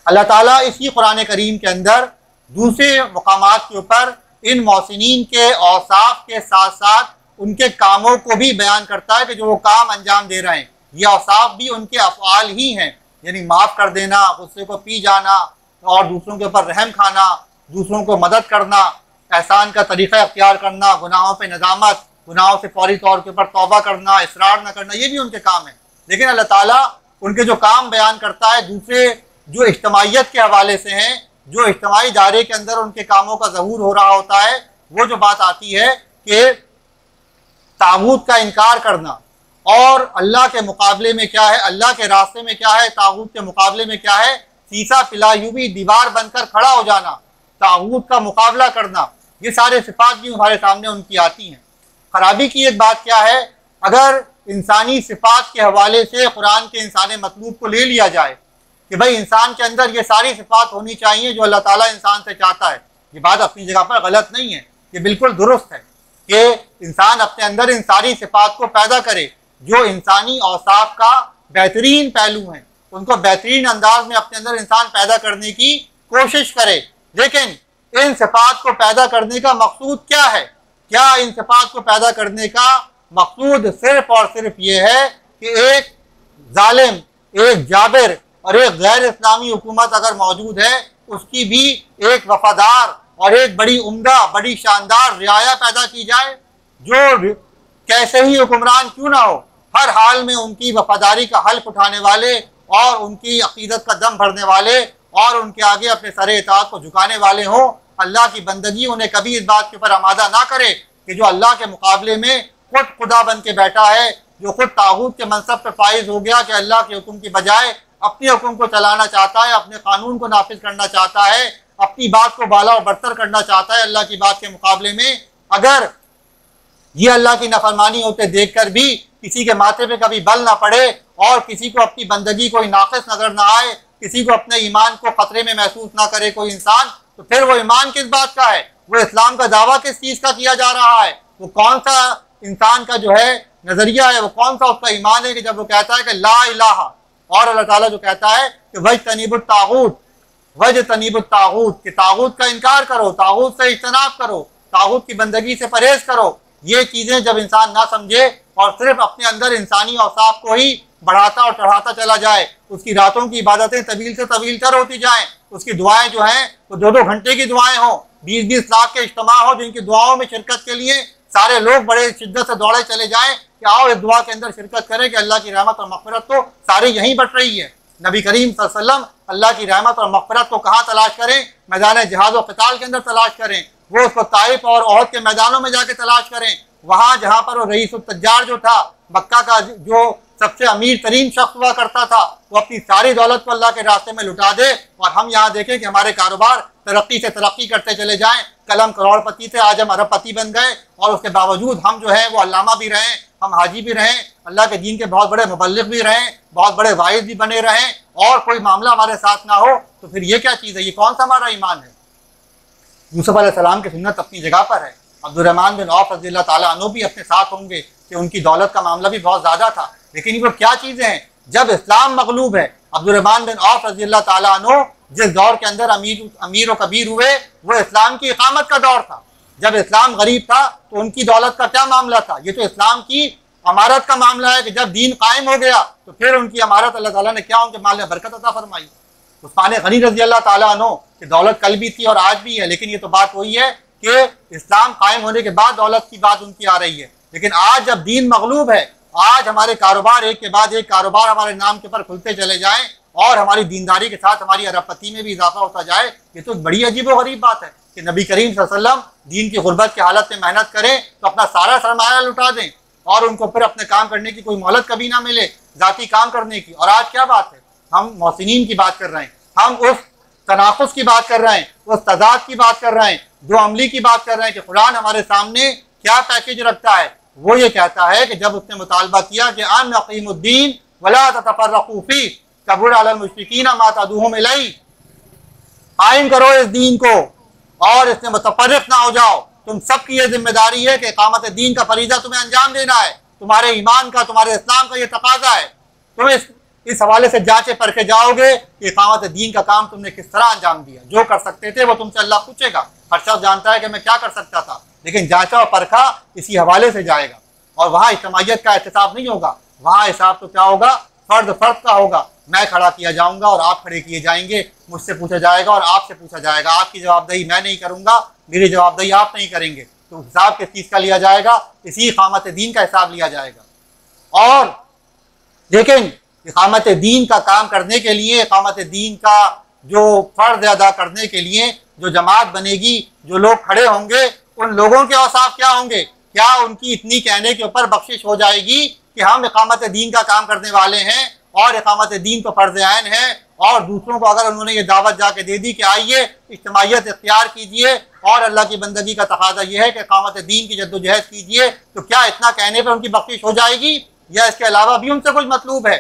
अल्लाह ताला इसी कुरान करीम के अंदर दूसरे मकामात के ऊपर इन मोहसिनीन के औसाफ के साथ साथ उनके कामों को भी बयान करता है कि जो वो काम अंजाम दे रहे हैं, ये औसाफ भी उनके अफ़आल ही हैं, यानी माफ़ कर देना, गुस्से को पी जाना, और दूसरों के ऊपर रहम खाना, दूसरों को मदद करना, एहसान का तरीक़ा अख्तियार करना, गुनाहों पे नदामत, गुनाहों से फौरी तौर के ऊपर तौबा करना, इसरार न करना, ये भी उनके काम है। लेकिन अल्लाह ताला उनके जो काम बयान करता है दूसरे जो इज्तमाइयत के हवाले से हैं, जो इज्तमाई दायरे के अंदर उनके कामों का ज़हूर हो रहा होता है, वो जो बात आती है कि तागूत का इनकार करना, और अल्लाह के मुकाबले में क्या है, अल्लाह के रास्ते में क्या है, तागूत के मुकाबले में क्या है, सीसा पिलायूबी दीवार बनकर खड़ा हो जाना, तागूत का मुकाबला करना, ये सारे सिफात भी हमारे सामने उनकी आती हैं। खराबी की एक बात क्या है, अगर इंसानी सिफात के हवाले से कुरान के इंसान मतलूब को ले लिया जाए कि भाई इंसान के अंदर ये सारी सिफात होनी चाहिए जो अल्लाह ताला इंसान से चाहता है, ये बात अपनी जगह पर गलत नहीं है, ये बिल्कुल दुरुस्त है कि इंसान अपने अंदर इन सारी सिफात को पैदा करे जो इंसानी औसाफ का बेहतरीन पहलू हैं, उनको बेहतरीन अंदाज में अपने अंदर इंसान पैदा करने की कोशिश करे। लेकिन इन सिफात को पैदा करने का मकसूद क्या है? क्या इन सिफात को पैदा करने का मकसूद सिर्फ और सिर्फ ये है कि एक जालिम, एक जाबिर और एक गैर इस्लामी हुकूमत अगर मौजूद है, उसकी भी एक वफादार और एक बड़ी उम्दा, बड़ी शानदार रियाया पैदा की जाए, जो कैसे ही हुक्मरान क्यों ना हो, हर हाल में उनकी वफादारी का हल्फ उठाने वाले और उनकी अकीदत का दम भरने वाले और उनके आगे अपने सरे इताअत को झुकाने वाले हों। अल्लाह की बंदगी उन्हें कभी इस बात के ऊपर आमादा ना करे कि जो अल्लाह के मुकाबले में खुद खुदा बन के बैठा है, जो खुद तागूत के मनसब पर फाइज हो गया कि अल्लाह के हुक्म की बजाय अपने हुक्म को चलाना चाहता है, अपने कानून को नाफिज करना चाहता है, अपनी बात को बाला और बरतर करना चाहता है अल्लाह की बात के मुकाबले में। अगर ये अल्लाह की नाफरमानी होते देख कर भी किसी के माथे पे कभी बल ना पड़े और किसी को अपनी बंदगी कोई नाक़िस नजर ना आए, किसी को अपने ईमान को खतरे में महसूस ना करे कोई इंसान, तो फिर वो ईमान किस बात का है, वो इस्लाम का दावा किस चीज़ का किया जा रहा है, वो कौन सा इंसान का जो है नज़रिया है, वो कौन सा उसका ईमान है कि जब वो कहता है कि ला इलाहा, और अल्लाह ताला जो कहता है कि वज तनीबुत तागूत, वज तनीबुत तागूत, कि तागूत का इनकार करो, तागूत से इज्तनाब करो, तागूत की बंदगी से परहेज करो। ये चीज़ें जब इंसान ना समझे और सिर्फ अपने अंदर इंसानी औसाफ को ही बढ़ाता और चढ़ाता चला जाए, उसकी रातों की इबादतें तवील से तवील तर होती जाएँ, उसकी दुआएं जो हैं वो 2-2 घंटे की दुआएं हों, 20-20 लाख के इज्तिमा हो जिनकी दुआओं में शिरकत के लिए सारे लोग बड़े शिद्दत से दौड़े चले जाएं कि आओ इस दुआ के अंदर शिरकत करें कि अल्लाह की रहमत और मग़फ़िरत तो सारी यहीं बट रही है। नबी करीम सल्लल्लाहु अलैहि वसल्लम अल्लाह की रहमत और मग़फ़िरत को कहाँ तलाश करें? मैदान जिहाद और क़िताल के अंदर तलाश करें, वो उसको ताइफ और ओहद के मैदानों में जाके तलाश करें, वहाँ जहाँ पर वो रईसुत तज्जार जो था, मक्का का जो सबसे अमीर तरीन शख्स हुआ करता था, वो अपनी सारी दौलत को अल्लाह के रास्ते में लुटा दे और हम यहाँ देखें कि हमारे कारोबार तरक्की से तरक्की करते चले जाएं, कल हम करोड़पति थे, आज हम अरबपति बन गए, और उसके बावजूद हम जो है वो अल्लामा भी रहें, हम हाजी भी रहें, अल्लाह के दीन के बहुत बड़े मुबल्लिग भी रहें, बहुत बड़े वाइज भी बने रहें, और कोई मामला हमारे साथ ना हो, तो फिर ये क्या चीज़ है? ये कौन सा हमारा ईमान है? यूसुफ अलैहिस्सलाम की सुन्नत अपनी जगह पर है, अब्दुर्रहमान बिन औफ रज़ियल्लाहु ताला अन्हु भी अपने साथ होंगे कि उनकी दौलत का मामला भी बहुत ज़्यादा था, लेकिन ये क्या चीज़ें हैं? जब इस्लाम मगलूब है, अब्दुर्रहमान बिन औफ रज़ियल्लाहु ताला अन्हु जिस दौर के अंदर अमीर और कबीर हुए वो इस्लाम की इकामत का दौर था। जब इस्लाम गरीब था तो उनकी दौलत का क्या मामला था? ये तो इस्लाम की अमारत का मामला है कि जब दीन कायम हो गया तो फिर उनकी अमारत अल्लाह ताला ने क्या उनके माल में बरकत अता फरमाई। उस्मान गनी रज़ियल्लाहु ताला अन्हु की दौलत कल भी थी और आज भी है, लेकिन ये तो बात वही है कि इस्लाम कायम होने के बाद दौलत की बात उनकी आ रही है। लेकिन आज जब दीन मगलूब है, आज हमारे कारोबार एक के बाद एक कारोबार हमारे नाम के ऊपर खुलते चले जाएं और हमारी दीनदारी के साथ हमारी अरबपति में भी इजाफा होता जाए, ये तो बड़ी अजीब व गरीब बात है कि नबी करीम सल्लल्लाहु अलैहि वसल्लम दीन की गुर्बत की हालत में मेहनत करें तो अपना सारा सरमाया लुटा दें और उनको फिर अपने काम करने की कोई मोहलत कभी ना मिले, जाती काम करने की। और आज क्या बात है, हम मोहसिनीन की बात कर रहे हैं, हम उस तनाकुस की बात कर रहे हैं, उस तजाद की बात कर रहे हैं, जो अमली की बात कर रहे हैं कि कुरान हमारे सामने क्या पैकेज रखता है। वो ये कहता है कि जब उसने मुतालबा किया कि अन अक़ीमुद्दीन वला ततफ़र्रक़ू फ़ीह कबुर अलल मुश्रिकीना मा तदऊहुम इलैहि, कायम करो इस दीन को और इसमें मुतफ़र्रिक़ ना हो जाओ। तुम सबकी ये जिम्मेदारी है कि इक़ामत दीन का फरीज़ा तुम्हें अंजाम देना है, तुम्हारे ईमान का, तुम्हारे इस्लाम का ये तकाज़ा है। तुम इस हवाले से जांचे परखे जाओगे कि इक़ामत दीन का काम तुमने किस तरह अंजाम दिया। जो कर सकते थे वो तुमसे अल्लाह पूछेगा, हर शख्स जानता है कि मैं क्या कर सकता था, लेकिन जांचा और परखा इसी हवाले से जाएगा। और वहाँ इज्तिमाइयत का एहतिसाब नहीं होगा, वहाँ हिसाब तो क्या होगा, फर्द का होगा। मैं खड़ा किया जाऊंगा और आप खड़े किए जाएंगे, मुझसे पूछा जाएगा और आपसे पूछा जाएगा। आपकी जवाबदेही मैं नहीं करूंगा, मेरी जवाबदेही आप नहीं करेंगे, तो हिसाब किस चीज़ का लिया जाएगा, इसी इक़ामत दीन का हिसाब लिया जाएगा। और लेकिन इक़ामत दीन का काम करने के लिए, इक़ामत दीन का जो फ़र्ज़ अदा करने के लिए जो जमात बनेगी, जो लोग खड़े होंगे, उन लोगों के औसाफ क्या होंगे। क्या उनकी इतनी कहने के ऊपर बख्शिश हो जाएगी कि हम इक़ामत दीन का काम करने वाले हैं और इक़ामत दीन तो फ़र्ज़ ऐन है, और दूसरों को अगर उन्होंने ये दावत जाके दे दी कि आइए इज्तिमाइयत इख्तियार कीजिए और अल्लाह की बंदगी का तकाज़ा ये है कि इक़ामत दीन की जद्दोजहद कीजिए, तो क्या इतना कहने पर उनकी बख्शिश हो जाएगी या इसके अलावा भी उनसे कुछ मतलूब है।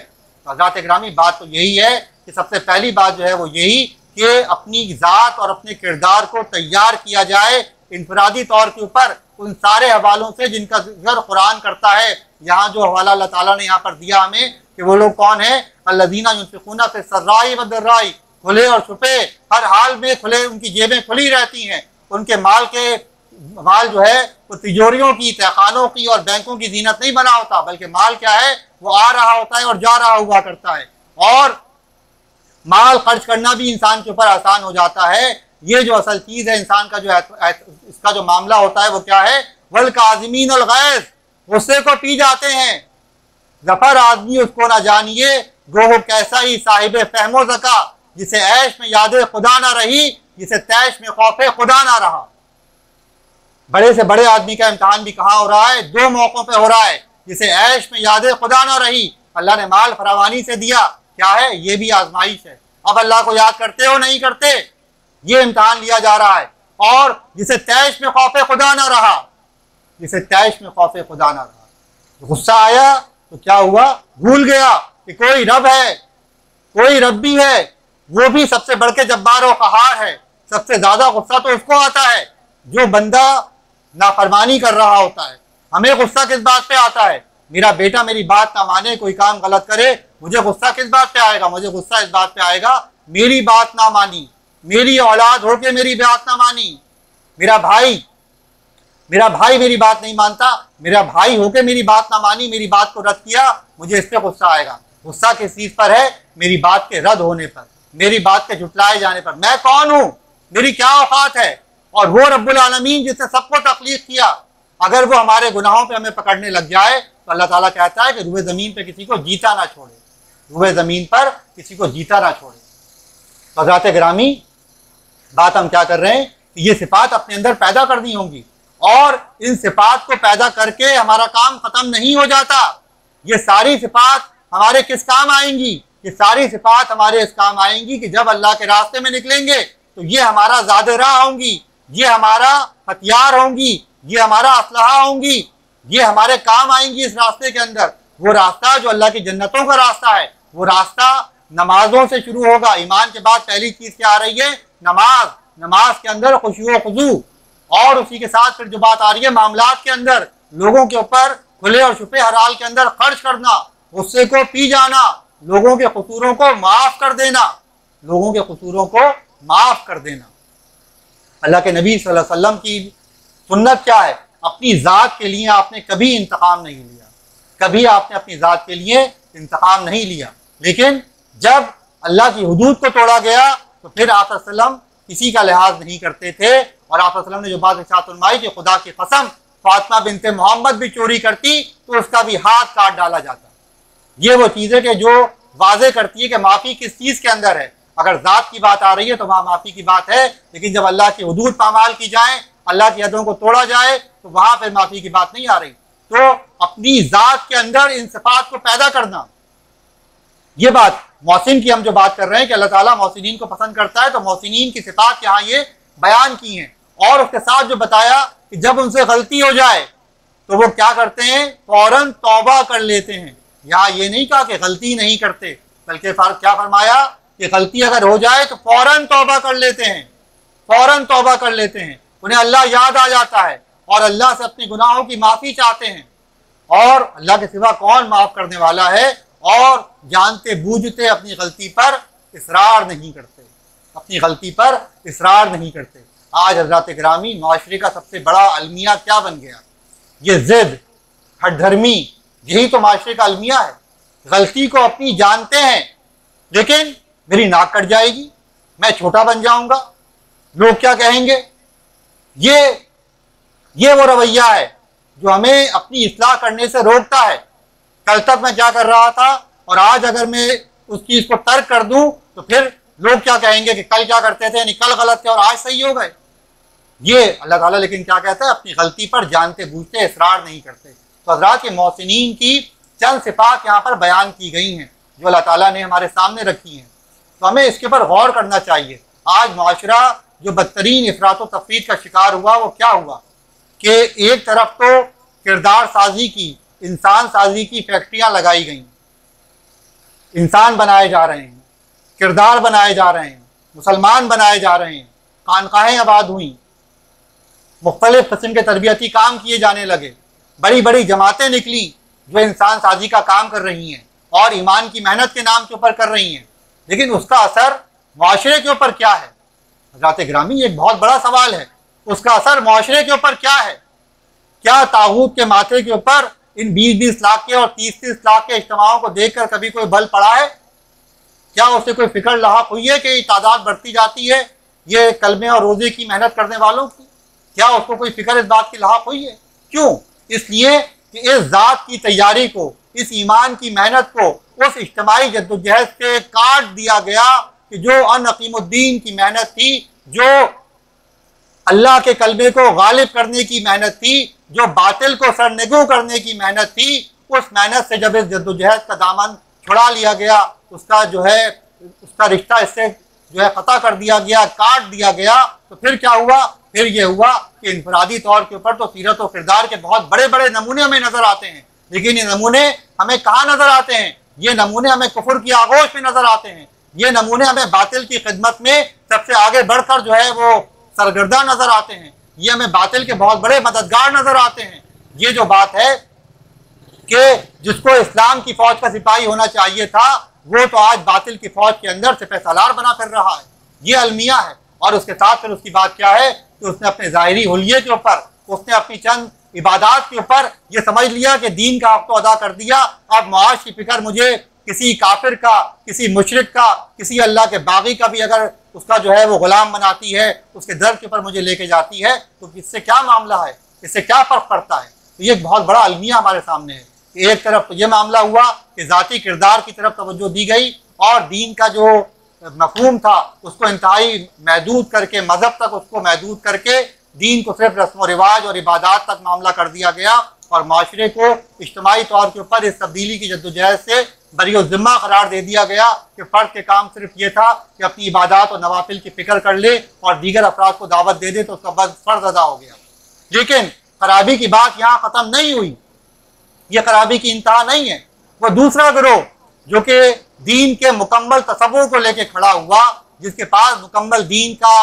हज़रात ग्रामी, बात तो यही है कि सबसे पहली बात जो है वो यही कि अपनी ज़ात और अपने किरदार को तैयार किया जाए इनफरादी तौर के ऊपर उन सारे हवालों से जिनका ज़िक्र कुरान करता है। यहाँ जो हवाला अल्लाह ताला ने यहाँ पर दिया हमें कि वो लोग कौन है, अल्लज़ीना युनफ़िक़ूना फ़िस्सर्राई वद्दर्राई, खुले और छुपे, हर हाल में खुले, उनकी जेबें खुली रहती हैं। उनके माल जो है वो तिजोरियों की, तहखानों की और बैंकों की जीनत नहीं बना होता, बल्कि माल क्या है, वो आ रहा होता है और जा रहा हुआ करता है। और माल खर्च करना भी इंसान के ऊपर आसान हो जाता है। ये जो असल चीज़ है इंसान का, जो इसका जो मामला होता है वो क्या है, वल काज़िमीन अल गैज़, गुस्से को पी जाते हैं। ज़फ़र आदमी उसको ना जानिए, गोह कैसा ही साहिब फ़हमो ज़का, जिसे ऐश में याद खुदा ना रही, जिसे तैश में खौफ खुदा ना रहा। बड़े से बड़े आदमी का इम्तहान भी कहाँ हो रहा है, दो मौक़ों पे हो रहा है। जिसे ऐश में याद खुदा ना रही, अल्लाह ने माल फरावानी से दिया, क्या है, ये भी आजमाइश है। अब अल्लाह को याद करते हो नहीं करते, ये इम्तहान लिया जा रहा है। और जिसे तैश में खौफ खुदा ना रहा, जिसे तैश में खौफ खुदा ना रहा, गुस्सा आया तो क्या हुआ, भूल गया कि कोई रब है, कोई रब भी है, वो भी सबसे बढ़ के जब्बार और क़हार है। सबसे ज्यादा गुस्सा तो उसको आता है जो बंदा नाफरमानी कर रहा होता है। हमें गुस्सा किस बात पे आता है, मेरा बेटा मेरी बात ना माने, कोई काम गलत करे, मुझे गुस्सा किस बात पे आएगा, मुझे गुस्सा इस बात पे आएगा, मेरी बात ना मानी, मेरी औलाद होके मेरी बात ना मानी, मेरा भाई मेरी बात नहीं मानता, मेरा भाई होके मेरी बात ना मानी, मेरी बात को रद्द किया, मुझे इस पे गुस्सा आएगा। गुस्सा किस चीज पर है, मेरी बात के रद्द होने पर, मेरी बात के झुटलाए जाने पर। मैं कौन हूँ, मेरी क्या औकात है। और वो रब्बुल आलमीन जिसने सबको तख्लीक किया, अगर वो हमारे गुनाहों पे हमें पकड़ने लग जाए तो अल्लाह ताला कहता है कि रुए ज़मीन पे किसी को जीता ना छोड़े, रुए ज़मीन पर किसी को जीता ना छोड़े। तो हज़रात गिरामी, बात हम क्या कर रहे हैं कि ये सिफात अपने अंदर पैदा करनी होंगी, और इन सिफात को पैदा करके हमारा काम ख़त्म नहीं हो जाता। ये सारी सिफात हमारे किस काम आएंगी, ये सारी सिफात हमारे इस काम आएंगी कि जब अल्लाह के रास्ते में निकलेंगे तो ये हमारा ज़ादे राह होंगी, ये हमारा हथियार होंगी, ये हमारा असलहा होंगी, ये हमारे काम आएंगी इस रास्ते के अंदर। वो रास्ता जो अल्लाह की जन्नतों का रास्ता है, वो रास्ता नमाजों से शुरू होगा। ईमान के बाद पहली चीज़ क्या आ रही है, नमाज। नमाज के अंदर खुशू व खुजू, और उसी के साथ फिर जो बात आ रही है मामलात के अंदर, लोगों के ऊपर खुले और छुपे हर हाल के अंदर खर्च करना, गुस्से को पी जाना, लोगों के कसूरों को माफ़ कर देना, लोगों के कसूरों को माफ़ कर देना। अल्लाह के नबी सल्लल्लाहु अलैहि वसल्लम की सुन्नत क्या है, अपनी ज़ात के लिए आपने कभी इंतकाम नहीं लिया, कभी आपने अपनी ज़ात के लिए इंतकाम नहीं लिया। लेकिन जब अल्लाह की हुदूद को तोड़ा गया तो फिर आप सल्लम किसी का लिहाज नहीं करते थे, और आप सल्लम ने जो बात इरशाद फरमाई कि खुदा की कसम फातिमा बिनते मोहम्मद भी चोरी करती तो उसका भी हाथ काट डाला जाता। ये वो चीज़ें कि जो वाजे करती है कि माफ़ी किस चीज़ के अंदर है। अगर ज़ात की बात आ रही है तो वहाँ माफ़ी की बात है, लेकिन जब अल्लाह की हुदूद पामाल की जाए, अल्लाह की हदों को तोड़ा जाए, तो वहाँ पर माफ़ी की बात नहीं आ रही। तो अपनी ज़ात के अंदर इन सिफात को पैदा करना, ये बात मोहसिन की हम जो बात कर रहे हैं कि अल्लाह ताला मोहसिनीन को पसंद करता है, तो मोहसिनीन की सिफात यहाँ ये बयान की हैं। और उसके साथ जो बताया कि जब उनसे गलती हो जाए तो वो क्या करते हैं, फौरन तौबा कर लेते हैं। यहाँ ये नहीं कहा कि गलती नहीं करते, बल्कि क्या फरमाया कि गलती अगर हो जाए तो फौरन तौबा कर लेते हैं, फौरन तौबा कर लेते हैं। उन्हें अल्लाह याद आ जाता है और अल्लाह से अपने गुनाहों की माफ़ी चाहते हैं। और अल्लाह के सिवा कौन माफ़ करने वाला है। और जानते बूझते अपनी गलती पर इसरार नहीं करते, अपनी गलती पर इसरार नहीं करते। आज हज़रात गिरामी माशरे का सबसे बड़ा अलमिया क्या बन गया, ये ज़िद, हठधर्मी, यही तो माशरे का अलमिया है। गलती को अपनी जानते हैं, लेकिन मेरी नाक कट जाएगी, मैं छोटा बन जाऊंगा, लोग क्या कहेंगे। ये वो रवैया है जो हमें अपनी इस्लाह करने से रोकता है। कल तक मैं क्या कर रहा था और आज अगर मैं उस चीज़ को तर्क कर दूं तो फिर लोग क्या कहेंगे कि कल क्या करते थे, यानी कल गलत थे और आज सही हो गए। ये अल्लाह ताला लेकिन क्या कहता है, अपनी गलती पर जानते बूझते इसरार नहीं करते। तो हज़रात के मोहसिनीन की चंद सिफात यहाँ पर बयान की गई हैं जो अल्लाह ताला ने हमारे सामने रखी हैं, तो हमें इसके ऊपर गौर करना चाहिए। आज माशरा जो बदतरीन इफरात व तफरीत का शिकार हुआ, वो क्या हुआ कि एक तरफ तो किरदार साजी की, इंसान साजी की फैक्ट्रियाँ लगाई गई, इंसान बनाए जा रहे हैं, किरदार बनाए जा रहे हैं, मुसलमान बनाए जा रहे हैं, खानकाहें आबाद हुई, मुख्तलिफ किस्म के तरबियती काम किए जाने लगे, बड़ी बड़ी जमातें निकली जो इंसान साजी का काम कर रही हैं और ईमान की मेहनत के नाम के ऊपर कर रही हैं। लेकिन उसका असर माशरे के ऊपर क्या है, हज़रात गिरामी, एक बहुत बड़ा सवाल है। उसका असर माशरे के ऊपर क्या है। क्या तागूत के माथे के ऊपर इन 20-20 लाख के और 30-30 लाख के इज्तिमाओं को देखकर कभी कोई बल पड़ा है? क्या उसे कोई फिक्र लाहक हुई है कि ये तादाद बढ़ती जाती है ये कलमे और रोजे की मेहनत करने वालों की? क्या उसको कोई फिक्र इस बात की लाहक हुई है? क्यों? इसलिए कि इस ज़ात की तैयारी को, इस ईमान की मेहनत को उस इज्तिमाई जद्दोजहद से काट दिया गया कि जो अनकीमुद्दीन की मेहनत थी, जो अल्लाह के कलमे को गालिब करने की मेहनत थी, जो बातिल को सरनगू करने की मेहनत थी, उस मेहनत से जब इस जद्दोजहद का दामन छुड़ा लिया गया, उसका जो है उसका रिश्ता इससे जो है क़ता कर दिया गया, काट दिया गया, तो फिर क्या हुआ? फिर ये हुआ कि इनफरादी तौर के ऊपर तो सीरत और किरदार के बहुत बड़े बड़े नमूने हमें नजर आते हैं, लेकिन ये नमूने हमें कहाँ नजर आते हैं? ये नमूने हमें कुफर की आगोश में नजर आते हैं। ये नमूने हमें बातिल की खिदमत में सबसे आगे बढ़कर जो है वो सरगर्दा नजर आते हैं। ये हमें बातिल के बहुत बड़े मददगार नजर आते हैं। ये जो बात है कि जिसको इस्लाम की फौज का सिपाही होना चाहिए था, वो तो आज बातिल की फौज के अंदर सिपह सालार बना फिर रहा है। ये अलमिया है। और उसके साथ फिर उसकी बात क्या है कि उसने अपने ज़ाहिरी हुलिये के ऊपर, उसने अपनी चंद इबादात के ऊपर ये समझ लिया कि दीन का हक़ तो अदा कर दिया, अब मुआश की फिक्र मुझे किसी काफिर का, किसी मुशरिक का, किसी अल्लाह के बागी का भी अगर उसका जो है वो गुलाम बनाती है, उसके दर के ऊपर मुझे लेके जाती है, तो इससे क्या मामला है, इससे क्या फ़र्क पड़ता है? तो ये एक बहुत बड़ा अलमिया हमारे सामने है कि एक तरफ तो ये मामला हुआ कि ज़ाती किरदार की तरफ तवज्जो दी गई और दीन का जो मफहूम था उसको इंतहाई महदूद करके, मज़हब तक उसको महदूद करके दीन को सिर्फ रस्म व रिवाज और इबादत तक मामला कर दिया गया और माशरे को इज्तिमाई तौर के ऊपर इस तब्दीली की जद्दोजहद से बरी ज़िम्मा करार दे दिया गया कि फ़र्द के काम सिर्फ ये था कि अपनी इबादत और नवाफिल की फ़िक्र कर ले और दीगर अफराद को दावत दे दे, तो उसका बस फ़र्ज अदा हो गया। लेकिन खराबी की बात यहाँ ख़त्म नहीं हुई, ये खराबी की इंतहा नहीं है। वो दूसरा गिरोह जो कि दीन के मुकम्मल तसव्वुर को लेके खड़ा हुआ, जिसके पास मुकम्मल दीन का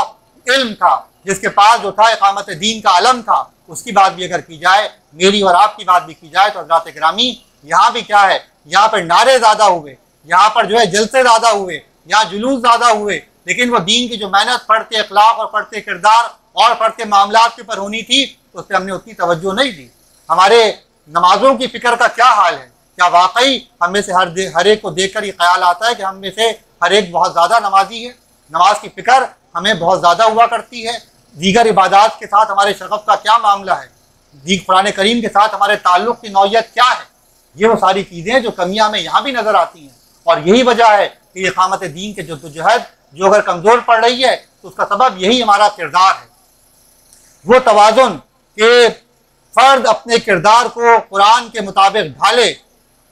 इल्म था, जिसके पास जो था इकामत दीन का अलम था, उसकी बात भी अगर की जाए, मेरी और आपकी बात भी की जाए, तो हज़रात गिरामी यहाँ भी क्या है, यहाँ पर नारे ज़्यादा हुए, यहाँ पर जो है जलसे ज़्यादा हुए, यहाँ जुलूस ज़्यादा हुए, लेकिन वो दीन की जो मेहनत पढ़ते अखलाक और पढ़ते किरदार और पढ़ते मामलात के ऊपर होनी थी, उस पर हमने उतनी तवज्जो नहीं दी। हमारे नमाजों की फ़िक्र का क्या हाल है? क्या वाकई हम में से हर एक को देखकर ये ख्याल आता है कि हम में से हर एक बहुत ज़्यादा नमाजी है? नमाज की फ़िक्र हमें बहुत ज़्यादा हुआ करती है। दीगर इबादत के साथ हमारे शगफ का क्या मामला है? कुरान करीम के साथ हमारे ताल्लुक़ की नौइयत क्या है। ये वो सारी चीज़ें जो कमियाँ हमें यहाँ भी नज़र आती हैं, और यही वजह है कि इक़ामत दीन के जद्दोजहद जो अगर कमज़ोर पड़ रही है तो उसका सबब यही हमारा किरदार है। वो तवाज़ुन के फ़र्द अपने किरदार को कुरान के मुताबिक ढाले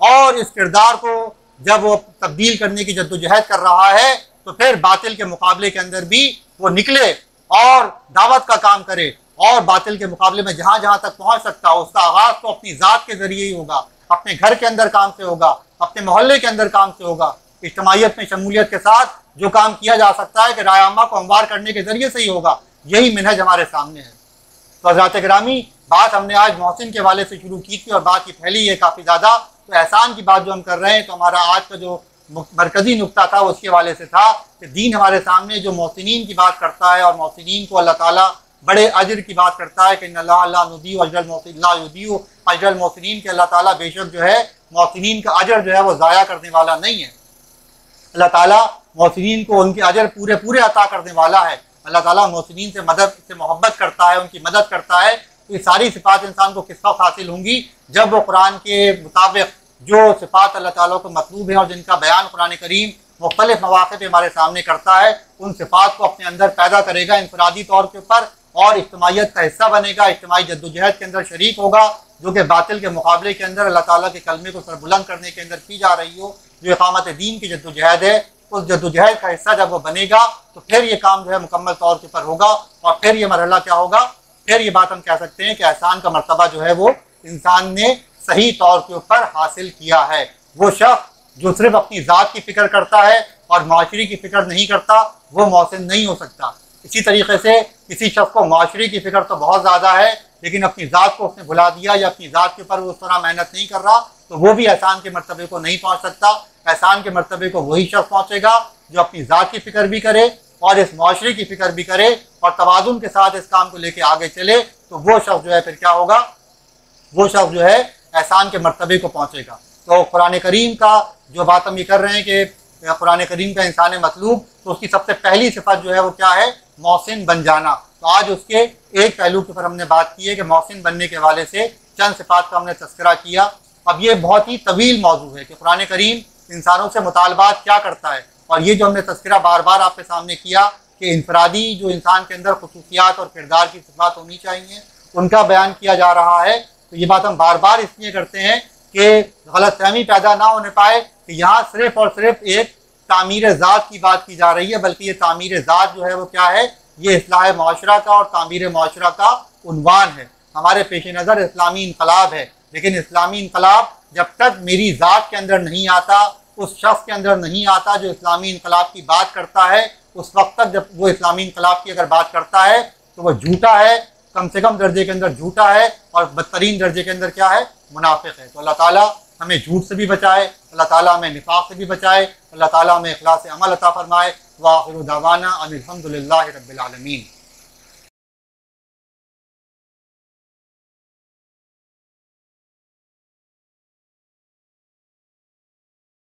और इस किरदार को जब वो तब्दील करने की जद्दोजहद कर रहा है तो फिर बातिल के मुकाबले के अंदर भी वो निकले और दावत का काम करे, और बातिल के मुकाबले में जहाँ जहाँ तक पहुँच सकता हो उसका आगाज़ तो अपनी ज़ात के ज़रिए ही होगा, अपने घर के अंदर काम से होगा, अपने मोहल्ले के अंदर काम से होगा। इज्तिमाइयत में शमूलियत के साथ जो काम किया जा सकता है कि राय आमा को हमवार करने के ज़रिए से ही होगा, यही मिनहज हमारे सामने है। तो हज़रात गिरामी, बात हमने आज मोहसिन के वाले से शुरू की थी और बात की फैली है काफ़ी ज़्यादा। तो एहसान की बात जो हम कर रहे हैं, तो हमारा आज का जो मरकज़ी नुक्ता था उसके वाले से था कि दीन हमारे सामने जो मोहसिनीन की बात करता है और मोहसिनीन को अल्लाह ताला बड़े अजर की बात करता है कि अजरल मोहसिनीन के अल्लाह ताला बेशक जो है मोहसिनीन का अजर जो है वो ज़ाया करने वाला नहीं है। अल्लाह ताला मोहसिनीन को उनके अजर पूरे पूरे अता करने वाला है। अल्लाह ताला मोहसिनीन से मोहब्बत करता है, उनकी मदद करता है। तो ये सारी सिफ़ात इंसान को किस वक्त हासिल होंगी, जब वो कुरान के मुताबिक जो सिफ़ात अल्लाह ताला को मतलूब है और जिनका बयान कुरान करीम मुख्तलिफ मौक़े पे हमारे सामने करता है, उन सिफ़ात को अपने अंदर पैदा करेगा इंफरादी तौर के ऊपर, और इज्तिमाइयत का हिस्सा बनेगा, इज्तिमाई जद्दोजहद के अंदर शरीक होगा, जो कि बातिल के मुकाबले के अंदर अल्लाह ताला के कलमे को सरबुलंद करने के अंदर की जा रही हो, जो इक़ामत दीन की जद्दोजहद है। उस जद्दोजहद का हिस्सा जब वो बनेगा तो फिर ये काम जो है मुकम्मल तौर के ऊपर होगा, और फिर ये मरहला क्या होगा, फिर ये बात हम कह सकते हैं कि एहसान का मर्तबा जो है वो इंसान ने सही तौर के ऊपर हासिल किया है। वो शख्स जो सिर्फ अपनी ज़ात की फ़िक्र करता है और माशरे की फ़िक्र नहीं करता, वो मोहसिन नहीं हो सकता। इसी तरीके से किसी शख्स को माशरे की फ़िक्र तो बहुत ज़्यादा है, लेकिन अपनी ज़ात को उसने भुला दिया या अपनी ज़ात के ऊपर वो उस तरह मेहनत नहीं कर रहा, तो वो भी एहसान के मर्तबे को नहीं पहुँच सकता। एहसान के मर्तबे को वही शख्स पहुँचेगा जो अपनी ज़ात की फ़िक्र भी करे और इस माशरे की फ़िक्र भी करे और तवाज़ुन के साथ इस काम को लेके आगे चले, तो वो शख्स जो है फिर क्या होगा, वो शख्स जो है एहसान के मर्तबे को पहुँचेगा। तो कुरान करीम का जो बात हम ये कर रहे हैं कि कुरान करीम का इंसान मतलूब, तो उसकी सबसे पहली सिफत जो है वो क्या है, मोहसिन बन जाना। तो आज उसके एक पहलू के ऊपर हमने बात की है कि मोहसिन बनने के हवाले से चंद सिफात का हमने तस्करा किया। अब ये बहुत ही तवील मौजू है कि कुरान करीम इंसानों से मुतालबात क्या करता है, और ये जो हमने तस्करा बार बार आपके सामने किया कि इंफरादी जो इंसान के अंदर खुसूसियात और किरदार की सिफात होनी चाहिए उनका बयान किया जा रहा है। तो ये बात हम बार बार इसलिए करते हैं कि गलतफहमी पैदा ना होने पाए कि यहाँ सिर्फ और सिर्फ एक तामीर ज़ात की बात की जा रही है, बल्कि ये तामीर ज़ात जो है वो क्या है, ये इस्लाह माशरा का और तामीर माशरा का उन्वान है। हमारे पेश नज़र इस्लामी इनकलाब है, लेकिन इस्लामी इनकलाब जब तक मेरी ज़ात के अंदर नहीं आता, उस शख्स के अंदर नहीं आता जो इस्लामी इनकलाब की बात करता है, उस वक्त तक जब वो इस्लामी इनकलाब की अगर बात करता है तो वह झूठा है, कम से कम दर्जे के अंदर झूठा है, और बदतरीन दर्जे के अंदर क्या है, मुनाफिक है। तो अल्लाह ताला हमें झूठ से भी बचाए, अल्लाह ताला हमें निफाक से भी बचाए, अल्लाह ताला हमें इखलास अमल अता फरमाए। व आखिरु दावाना अनिल हम्दुलिल्लाहि रब्बिल आलमीन।